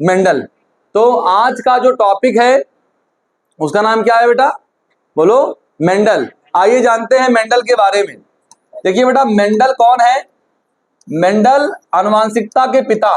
Mendel. तो आज का जो टॉपिक है उसका नाम क्या है बेटा, बोलो, मेंडल। आइए जानते हैं मेंडल के बारे में। देखिए बेटा, मेंडल कौन है? मेंडल आनुवांशिकता के पिता,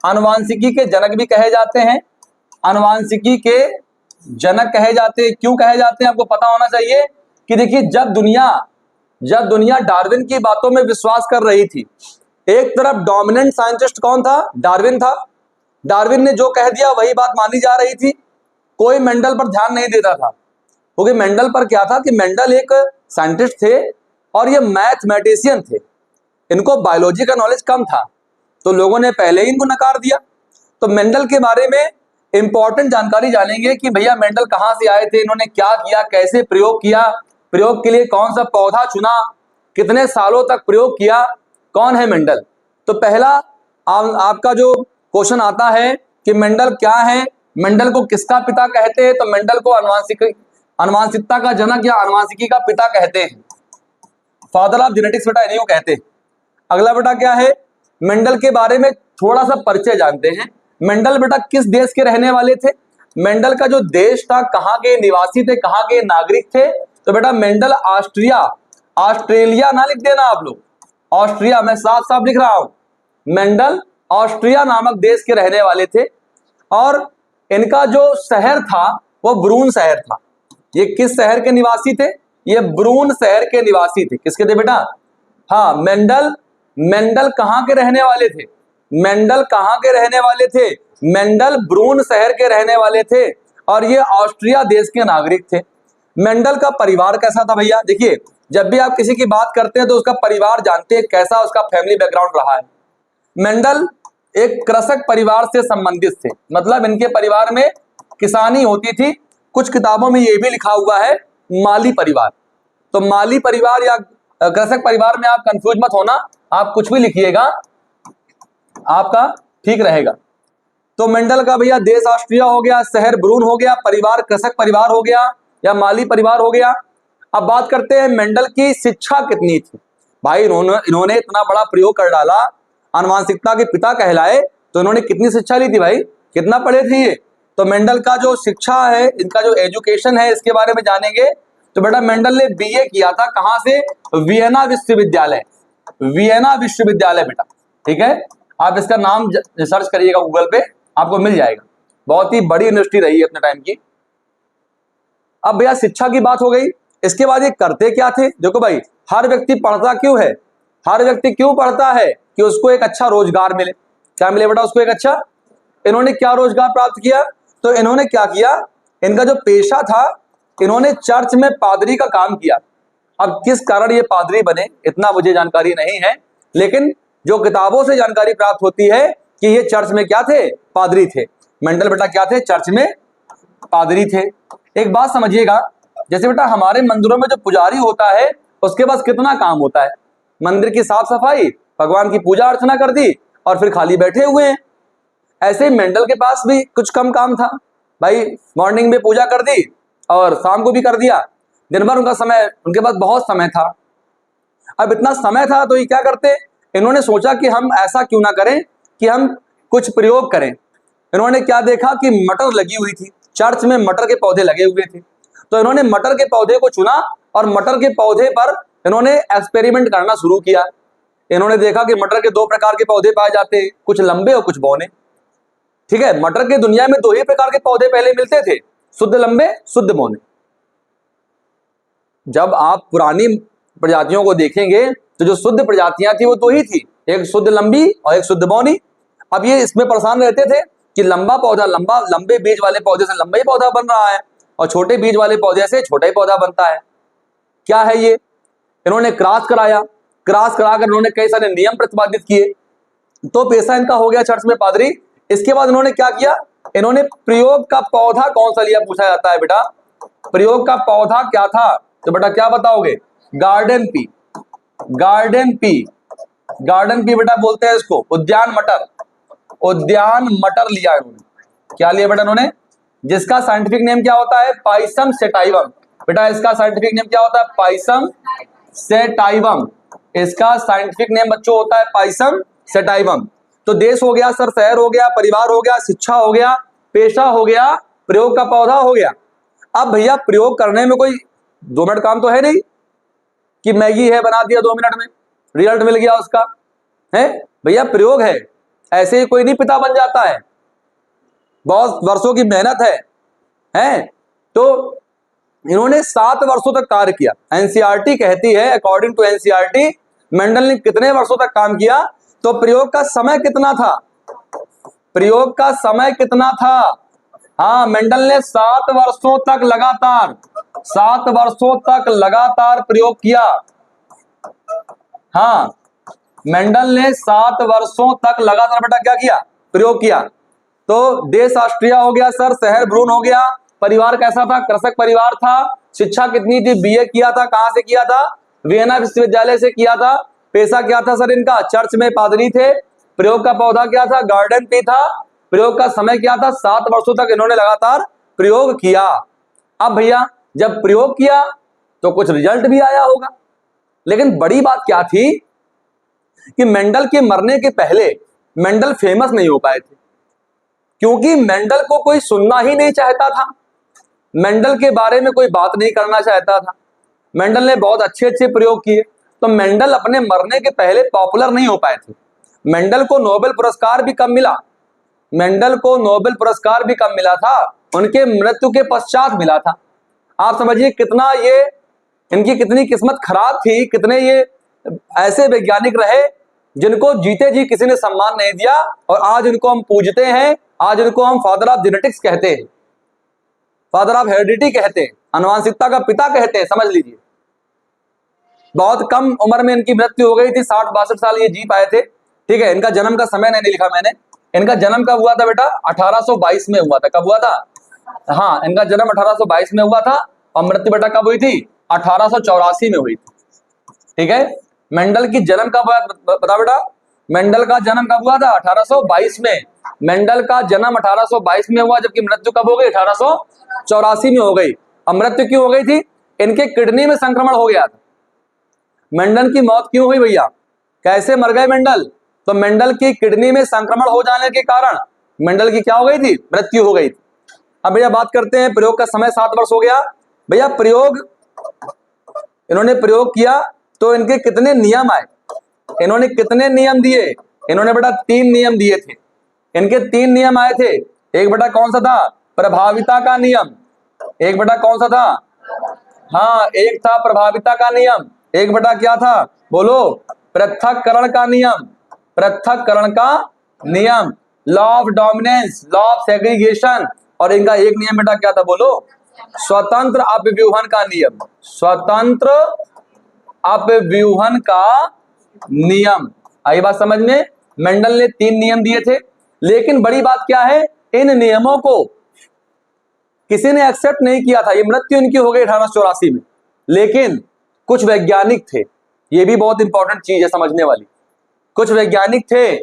आनुवांशिकी के जनक भी कहे जाते हैं, आनुवांशिकी के जनक कहे जाते हैं। क्यों कहे जाते हैं आपको पता होना चाहिए कि देखिए, जब दुनिया डार्विन की बातों में विश्वास कर रही थी, एक तरफ डोमिनेंट साइंटिस्ट कौन था? डार्विन था। डार्विन ने जो कह दिया वही बात मानी जा रही थी, कोई मेंडल पर ध्यान नहीं देता था। क्योंकि मेंडल पर क्या था कि मेंडल एक साइंटिस्ट थे और ये मैथमेटिशियन थे, इनको बायोलॉजी का नॉलेज कम था, तो लोगों ने पहले ही इनको नकार दिया। तो मेंडल के बारे में इंपॉर्टेंट जानकारी जानेंगे कि भैया मेंडल कहां से आए थे, इन्होंने क्या किया, कैसे प्रयोग किया, प्रयोग के लिए कौन सा पौधा चुना, कितने सालों तक प्रयोग किया, कौन है मेंडल। तो पहला आपका जो क्वेश्चन आता है कि मेंडल क्या है, मेंडल को किसका पिता कहते हैं? तो मेंडल को अनुवांशिकता का जनक या अनुवांशिकी का पिता कहते हैं, फादर ऑफ जेनेटिक्स बेटा इन्हीं को कहते हैं। अगला बेटा क्या है, मेंडल के बारे में थोड़ा सा परिचय जानते हैं। मेंडल बेटा किस देश के रहने वाले थे? मेंडल का जो देश था, कहाँ के निवासी थे, कहाँ के नागरिक थे? तो बेटा मेंडल ऑस्ट्रेलिया ना लिख देना आप लोग, ऑस्ट्रिया, मैं साफ साफ लिख रहा हूं, मेंडल ऑस्ट्रिया नामक देश के रहने वाले थे। और इनका जो शहर था वो ब्रून शहर था। ये किस शहर के निवासी थे? ये ब्रून शहर के निवासी थे। किसके थे बेटा? हाँ, मेंडल कहां के रहने वाले थे? मेंडल कहां के रहने वाले थे? मेंडल ब्रून शहर के रहने वाले थे और ये ऑस्ट्रिया देश के नागरिक थे। मेंडल का परिवार कैसा था भैया? देखिए, जब भी आप किसी की बात करते हैं तो उसका परिवार जानते हैं, कैसा उसका फैमिली बैकग्राउंड रहा है। मेंडल एक कृषक परिवार से संबंधित थे, मतलब इनके परिवार में किसानी होती थी। कुछ किताबों में ये भी लिखा हुआ है माली परिवार। तो माली परिवार या कृषक परिवार में आप कंफ्यूज मत होना, आप कुछ भी लिखिएगा आपका ठीक रहेगा। तो मेंडल का भैया देश ऑस्ट्रिया हो गया, शहर ब्रून हो गया, परिवार कृषक परिवार हो गया या माली परिवार हो गया। अब बात करते हैं मेंडल की शिक्षा कितनी थी। भाई इन्होंने इतना बड़ा प्रयोग कर डाला, आनुवांशिकता के पिता कहलाए, तो इन्होंने कितनी शिक्षा ली थी भाई, कितना पढ़े थे ये? तो मेंडल का जो शिक्षा है, इनका जो एजुकेशन है, इसके बारे में जानेंगे। तो बेटा मेंडल ने बीए किया था, कहां से? वियना विश्वविद्यालय, वियना विश्वविद्यालय बेटा, ठीक है। आप इसका नाम सर्च करिएगा गूगल पे, आपको मिल जाएगा। बहुत ही बड़ी यूनिवर्सिटी रही है अपने टाइम की। अब भैया शिक्षा की बात हो गई, इसके बाद ये करते क्या थे? देखो भाई, हर व्यक्ति पढ़ता क्यों है? हर व्यक्ति क्यों पढ़ता है? कि उसको एक अच्छा रोजगार मिले। क्या मिले बेटा? उसको एक अच्छा। इन्होंने क्या रोजगार प्राप्त किया? तो इन्होंने क्या किया, इनका जो पेशा था, इन्होंने चर्च में पादरी का काम किया। अब किस कारण ये पादरी बने इतना मुझे जानकारी नहीं है, लेकिन जो किताबों से जानकारी प्राप्त होती है कि ये चर्च में क्या थे? पादरी थे। मेंडल बेटा क्या थे? चर्च में पादरी थे। एक बात समझिएगा, जैसे बेटा हमारे मंदिरों में जो पुजारी होता है उसके पास कितना काम होता है? मंदिर की साफ सफाई, भगवान की पूजा अर्चना कर दी और फिर खाली बैठे हुए हैं। ऐसे ही मेंडल के पास भी कुछ कम काम था भाई, मॉर्निंग में पूजा कर दी और शाम को भी कर दिया, दिन भर उनका समय, उनके पास बहुत समय था। अब इतना समय था तो ये क्या करते, इन्होंने सोचा कि हम ऐसा क्यों ना करें कि हम कुछ प्रयोग करें। इन्होंने क्या देखा कि मटर लगी हुई थी, चर्च में मटर के पौधे लगे हुए थे, तो इन्होंने मटर के पौधे को चुना और मटर के पौधे पर इन्होंने एक्सपेरिमेंट करना शुरू किया। इन्होंने देखा कि मटर के दो प्रकार के पौधे पाए जाते हैं, कुछ लंबे और कुछ बौने। ठीक है, मटर के दुनिया में दो ही प्रकार के पौधे पहले मिलते थे, शुद्ध लंबे, शुद्ध बौने। जब आप पुरानी प्रजातियों को देखेंगे तो जो शुद्ध प्रजातियां थी वो दो ही थी, एक शुद्ध लंबी और एक शुद्ध बौनी। अब ये इसमें परेशान रहते थे कि लंबा पौधा, लंबे बीज वाले पौधे से लंबा ही पौधा बन रहा है और छोटे बीज वाले पौधे से छोटा ही पौधा बनता है, क्या है ये? इन्होंने क्रॉस कराया, क्रॉस कराकर इन्होंने कई सारे नियम प्रतिपादित किए, तो पेशा इनका हो गया चर्च में पादरी। इसके बाद इन्होंने क्या किया, इन्होंने प्रयोग का पौधा कौन सा लिया, पूछा जाता है बेटा, प्रयोग का पौधा क्या था? तो बेटा क्या बताओगे? Garden pea, garden pea, garden pea बेटा बोलते हैं इसको, उद्यान मटर, उद्यान मटर लिया इन्होंने। क्या लिया बेटा इन्होंने? जिसका साइंटिफिक नेम क्या होता है? Pisum sativum. बेटा इसका साइंटिफिक नेम क्या होता है? Pisum sativum. इसका साइंटिफिक नेम बच्चों होता है पाइसम सेटाइवम। तो देश हो गया सर, शहर हो गया, परिवार हो गया, शिक्षा हो गया, पेशा हो गया, प्रयोग का पौधा हो गया। अब भैया प्रयोग करने में कोई 2 मिनट काम तो है नहीं कि मैगी है बना दिया 2 मिनट में रिजल्ट मिल गया उसका, है भैया प्रयोग है। ऐसे ही कोई नहीं पिता बन जाता है, बहुत वर्षों की मेहनत है। तो इन्होंने 7 वर्षों तक कार्य किया। एनसीईआरटी कहती है, अकॉर्डिंग टू एनसीईआरटी, मेंडल ने कितने वर्षों तक काम किया? तो प्रयोग का समय कितना था? प्रयोग का समय कितना था? हाँ, मेंडल ने 7 वर्षों तक लगातार, 7 वर्षों तक लगातार प्रयोग किया। हाँ, मेंडल ने 7 वर्षों तक लगातार बेटा क्या किया? प्रयोग किया। तो देश ऑस्ट्रिया हो गया सर, शहर ब्रून हो गया, परिवार कैसा था? कृषक परिवार था। शिक्षा कितनी थी? बीए किया था। कहां से किया था? वियना विश्वविद्यालय से किया था। पेशा क्या था सर इनका? चर्च में पादरी थे। प्रयोग का पौधा क्या था? गार्डन पी था। प्रयोग का समय क्या था? 7 वर्षों तक इन्होंने लगातार प्रयोग किया। अब भैया जब प्रयोग किया तो कुछ रिजल्ट भी आया होगा, लेकिन बड़ी बात क्या थी कि मेंडल के मरने के पहले मेंडल फेमस नहीं हो पाए थे, क्योंकि मेंडल को कोई सुनना ही नहीं चाहता था। मेंडल के बारे में कोई बात नहीं करना चाहता था। मेंडल ने बहुत अच्छे अच्छे प्रयोग किए, तो मेंडल अपने मरने के पहले पॉपुलर नहीं हो पाए थे। मेंडल को नोबेल पुरस्कार भी कम मिला। मेंडल को नोबेल पुरस्कार भी कम मिला था, उनके मृत्यु के पश्चात मिला था। आप समझिए कितना ये इनकी कितनी किस्मत खराब थी, कितने ये ऐसे वैज्ञानिक रहे जिनको जीते जी किसी ने सम्मान नहीं दिया, और आज इनको हम पूजते हैं। आज इनको हम फादर ऑफ जेनेटिक्स कहते हैं, फादर ऑफ हेरिडिटी कहते हैं, आनुवांशिकता का पिता कहते हैं, समझ लीजिए। बहुत कम उम्र में इनकी मृत्यु हो गई थी, 60-62 साल ये जी पाए थे। ठीक है, इनका जन्म का समय नहीं लिखा मैंने। इनका जन्म कब हुआ था बेटा? 1822 में हुआ था। कब हुआ था? हाँ, इनका जन्म 1822 में हुआ था, और मृत्यु बेटा कब हुई थी? 1884 में हुई थी। ठीक है, मेंडल की जन्म कब हुआ बता बेटा? मेंडल का जन्म कब हुआ था? 1822 में। मेंडल का जन्म 1822 में हुआ, जबकि मृत्यु कब हो गई? 1884 में हो गई। अब मृत्यु क्यों हो गई थी? इनके किडनी में संक्रमण हो गया था। मेंडल की मौत क्यों हुई भैया? कैसे मर गए मेंडल? तो मेंडल की किडनी में संक्रमण हो जाने के कारण मेंडल की क्या हो गई थी? मृत्यु हो गई थी। अब भैया बात करते हैं, प्रयोग का समय 7 वर्ष हो गया। भैया प्रयोग इन्होंने प्रयोग किया तो इनके कितने नियम आए? इन्होंने कितने नियम दिए? इन्होंने बेटा 3 नियम दिए थे। इनके 3 नियम आए थे। एक बेटा कौन सा था? प्रभाविता का नियम। एक बेटा कौन सा था? हाँ, एक था प्रभाविता का नियम। एक बेटा क्या था? बोलो। पृथक्करण का नियम। पृथक्करण का नियम, law of dominance, law of segregation. और इनका एक नियम बेटा क्या था? बोलो। स्वतंत्र अपव्यूहन का नियम। स्वतंत्र अपव्यूहन का नियम। आई बात समझ में? मेंडल ने 3 नियम दिए थे, लेकिन बड़ी बात क्या है, इन नियमों को किसी ने एक्सेप्ट नहीं किया था। ये मृत्यु इनकी हो गई 1884 में, लेकिन कुछ वैज्ञानिक थे, ये भी बहुत इंपॉर्टेंट चीज है समझने वाली। कुछ वैज्ञानिक थे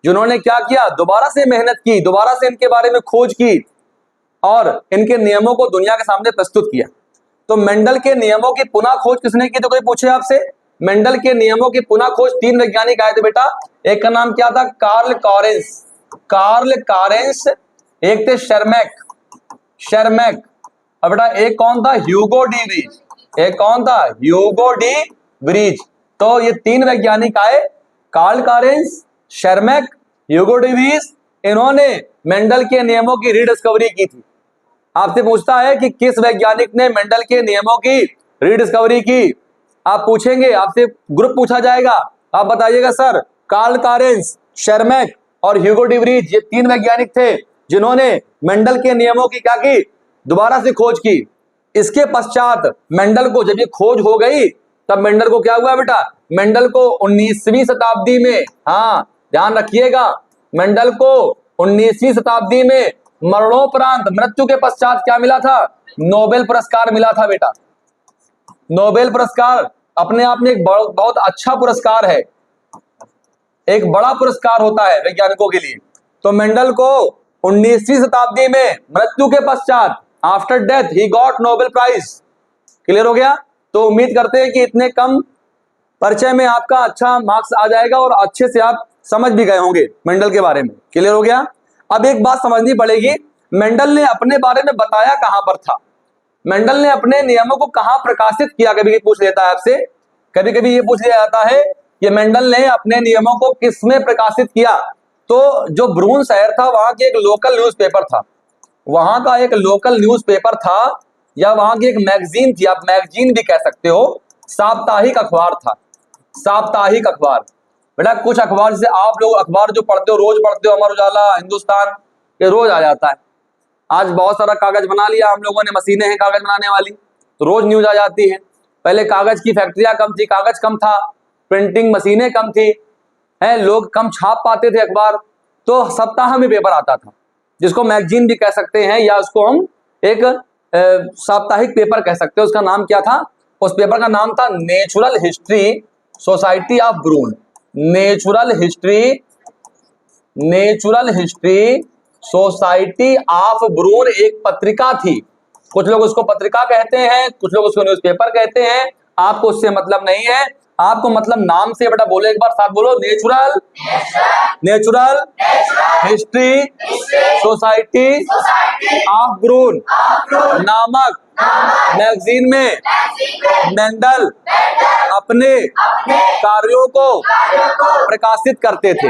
जिन्होंने क्या किया? दोबारा से मेहनत की, दोबारा से इनके बारे में खोज की, और इनके नियमों को दुनिया के सामने प्रस्तुत किया। तो मेंडल के नियमों की पुनः खोज किसने की? तो कोई पूछे आपसे, मेंडल के नियमों की पुनः खोज 3 वैज्ञानिक आए थे बेटा। एक का नाम क्या था? Carl Correns. Carl Correns. एक थे शर्मैक। शर्मैक। और बेटा एक कौन था? Hugo de Vries. एक कौन था? Hugo de Vries. तो ये 3 वैज्ञानिक आए, Carl Correns, Tschermak, Hugo de Vries. इन्होंने मेंडल के नियमों की रीडिस्कवरी की थी। आपसे पूछता है कि किस वैज्ञानिक ने मेंडल के नियमों की रीडिस्कवरी की? आप पूछेंगे, आपसे ग्रुप पूछा जाएगा, आप बताइएगा सर कार्ल कॉरेंस, शर्मैक और ह्यूगो डी व्रीज, ये 3 वैज्ञानिक थे जिन्होंने मेंडल के नियमों की क्या की? दोबारा से खोज की। इसके पश्चात मेंडल को जब ये खोज हो गई, तब मेंडल को क्या हुआ बेटा? मेंडल को 19वीं शताब्दी में, हाँ ध्यान रखिएगा, मेंडल को 19वीं शताब्दी में मरणोपरांत, मृत्यु के पश्चात क्या मिला था? नोबेल पुरस्कार मिला था बेटा। नोबेल पुरस्कार अपने आप में एक बहुत अच्छा पुरस्कार है, एक बड़ा पुरस्कार होता है वैज्ञानिकों के लिए। तो मेंडल को 19वीं शताब्दी में मृत्यु के पश्चात, after death he got Nobel prize. Clear हो गया? तो उम्मीद करते हैं कि इतने कम परिचय में आपका अच्छा मार्क्स आ जाएगा और अच्छे से आप समझ भी गए होंगे मेंडल के बारे में। क्लियर हो गया। अब एक बात समझनी पड़ेगी, मेंडल ने अपने बारे में बताया कहां पर था, मेंडल ने अपने नियमों को कहां प्रकाशित किया। कभी कभी पूछ लेता है आपसे, कभी कभी ये पूछ लिया जाता है कि मेंडल ने अपने नियमों को किसमें प्रकाशित किया। तो जो ब्रून शहर था वहां की एक लोकल न्यूज़पेपर था, वहां का एक लोकल न्यूज़पेपर था, या वहां की एक मैगजीन थी, आप मैगजीन भी कह सकते हो, साप्ताहिक अखबार था, साप्ताहिक अखबार। बेटा कुछ अखबार जैसे आप लोग अखबार जो पढ़ते हो, रोज पढ़ते हो, अमर उजाला, हिंदुस्तान, ये रोज आ जाता है। आज बहुत सारा कागज बना लिया हम लोगों ने, मशीनें हैं कागज बनाने वाली, तो रोज न्यूज आ जाती है। पहले कागज की फैक्ट्रियां कम थी, कागज कम था, प्रिंटिंग मशीनें कम थी, है, लोग कम छाप पाते थे अखबार, तो सप्ताह में पेपर आता था, जिसको मैगजीन भी कह सकते हैं, या उसको हम एक साप्ताहिक पेपर कह सकते हैं। उसका नाम क्या था? उस पेपर का नाम था Natural History Society of Brunn. Natural History Society of Brunn एक पत्रिका थी। कुछ लोग उसको पत्रिका कहते हैं, कुछ लोग उसको न्यूज़पेपर कहते हैं, आपको उससे मतलब नहीं है, आपको मतलब नाम से। बेटा बोलो एक बार साथ बोलो, नेचुरल हिस्ट्री सोसाइटी ऑफ ब्रून नामक मैगजीन में मेंडल अपने कार्यों को प्रकाशित करते थे।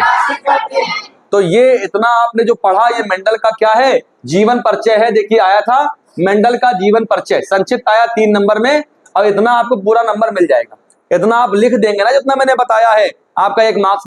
तो ये इतना आपने जो पढ़ा, ये मेंडल का क्या है? जीवन परिचय है। देखिए आया था मेंडल का जीवन परिचय, संक्षिप्त आया 3 नंबर में, और इतना आपको पूरा नंबर मिल जाएगा। इतना आप लिख देंगे ना जितना मैंने बताया है, आपका 1 मार्क्स